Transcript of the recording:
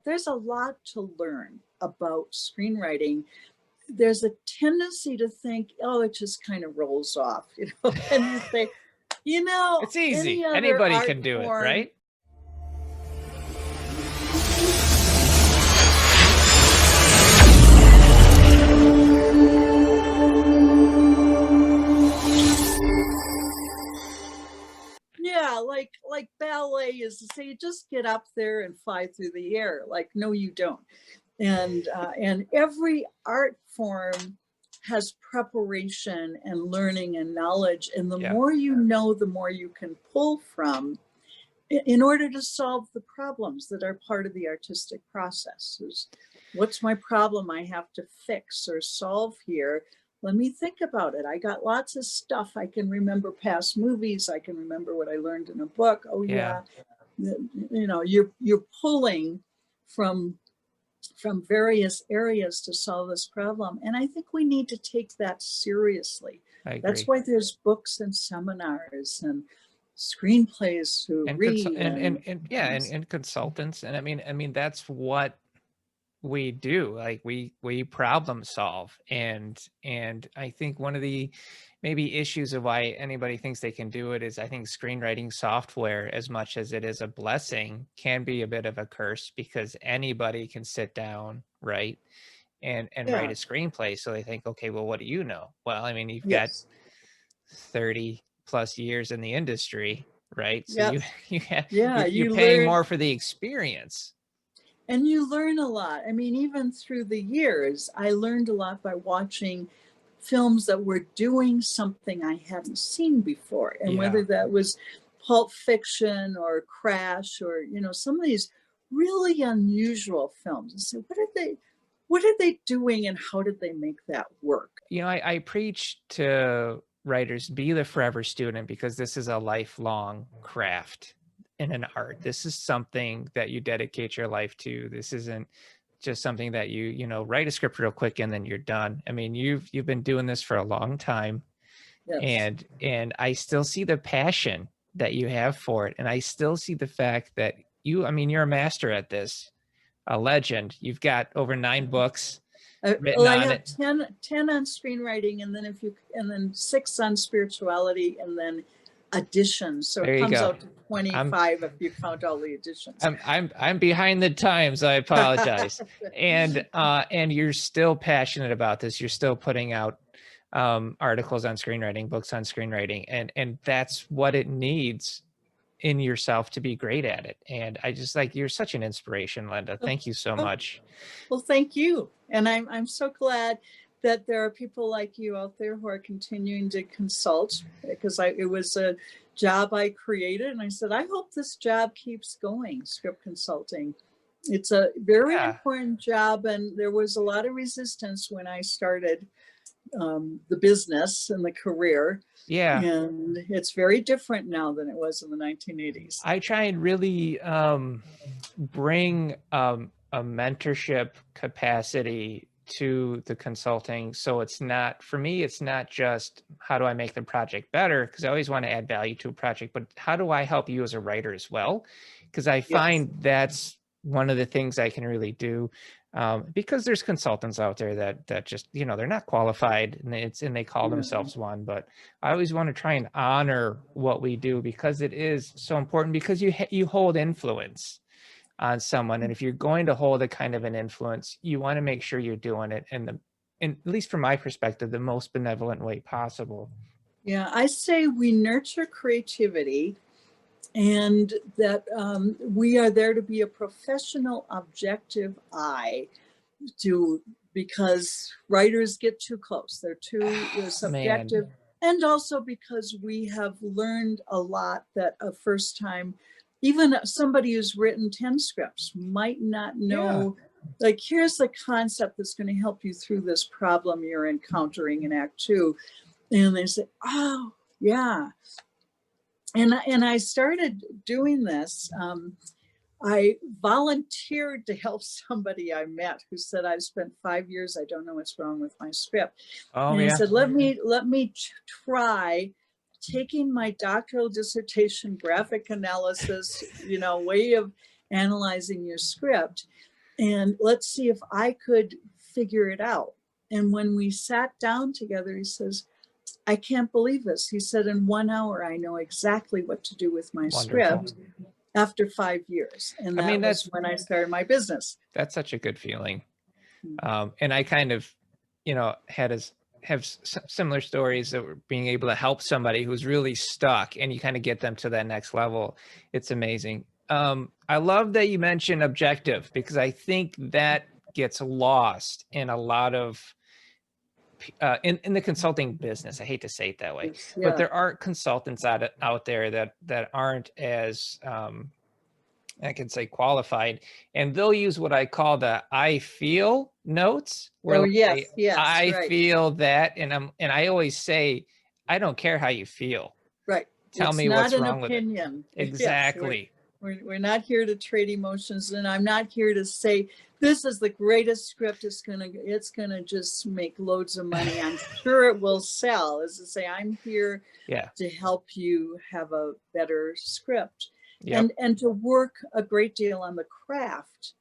there's a lot to learn about screenwriting. There's a tendency to think, oh, it just kind of rolls off, and you say, It's any easy. other Anybody art can do it, form. right? Yeah, like ballet is to say, just get up there and fly through the air. Like, no, you don't. And every art form has preparation and learning and knowledge. And the Yeah. more you know, the more you can pull from in order to solve the problems that are part of the artistic process. What's my problem I have to fix or solve here? Let me think about it. I got lots of stuff. I can remember past movies. I can remember what I learned in a book. Oh yeah, you're pulling from various areas to solve this problem. And I think we need to take that seriously. I That's agree. why there's books and seminars and screenplays to read And consultants. And I mean, that's what we do. Like we problem solve. And I think one of the maybe issues of why anybody thinks they can do it is I think screenwriting software, as much as it is a blessing, can be a bit of a curse, because anybody can sit down, right, and write yeah, a screenplay. So they think, okay, well, what do you know? Well, I mean, you've got yes, 30 plus years in the industry, right? So yep, yeah, you're you paying learn more for the experience. and you learn a lot. I mean, even through the years, I learned a lot by watching films that were doing something I hadn't seen before. And Yeah. whether that was Pulp Fiction or Crash or, some of these really unusual films. And so what are they doing and how did they make that work? I preach to writers, be the forever student, because this is a lifelong craft and an art. This is something that you dedicate your life to. This isn't just something that you write a script real quick and then you're done. I mean, you've been doing this for a long time, Yes. and I still see the passion that you have for it. And I still see the fact that I mean, you're a master at this, a legend. You've got over 9 books written Well, I on have it. 10 on screenwriting, and then 6 on spirituality, and then additions. So There it you comes go. out to I'm 25 if you count all the additions. I'm behind the times. I apologize. And you're still passionate about this. You're still putting out articles on screenwriting, books on screenwriting, and that's what it needs in yourself to be great at it. And I just like, you're such an inspiration, Linda. Thank you so Oh, much. well, thank you. And I'm so glad that there are people like you out there who are continuing to consult, because it was a job I created, and I said, I hope this job keeps going, script consulting. It's a very Yeah. important job, and there was a lot of resistance when I started the business and the career. Yeah. And it's very different now than it was in the 1980s. I try and really bring a mentorship capacity to the consulting. So it's not, for me, it's not just how do I make the project better, because I always want to add value to a project, but how do I help you as a writer as well? Because I Yes. find that's one of the things I can really do. Because there's consultants out there that just, they're not qualified, and they call themselves one. But I always want to try and honor what we do, because it is so important, because you hold influence on someone. And if you're going to hold a kind of an influence, you want to make sure you're doing it in at least from my perspective, the most benevolent way possible. Yeah, I say we nurture creativity, and that we are there to be a professional, objective eye because writers get too close. They're too Man, subjective. And also because we have learned a lot that a first time, even somebody who's written 10 scripts might not yeah. know, like, here's the concept that's going to help you through this problem you're encountering in Act 2. And they say, oh, yeah. And I started doing this. I volunteered to help somebody I met who said, I've spent 5 years, I don't know what's wrong with my script. Oh And he yeah. said, let me try taking my doctoral dissertation graphic analysis, way of analyzing your script, and let's see if I could figure it out. And when we sat down together, he says, I can't believe this. He said, in 1 hour, I know exactly what to do with my Wonderful. script after 5 years. And that was that's when I started my business. That's such a good feeling. And I kind of, have similar stories that were being able to help somebody who's really stuck, and you kind of get them to that next level. It's amazing. I love that you mentioned objective, because I think that gets lost in a lot of in the consulting business. I hate to say it that way, but there are consultants out there that aren't as I can say qualified, and they'll use what I call the I feel notes, where I feel that, and I always say, I don't care how you feel. Right. Tell me what's wrong with it. Exactly. Yes, we're not here to trade emotions, and I'm not here to say this is the greatest script. It's gonna just make loads of money. I'm sure it will sell. As I say, I'm here to help you have a better script. And to work a great deal on the craft.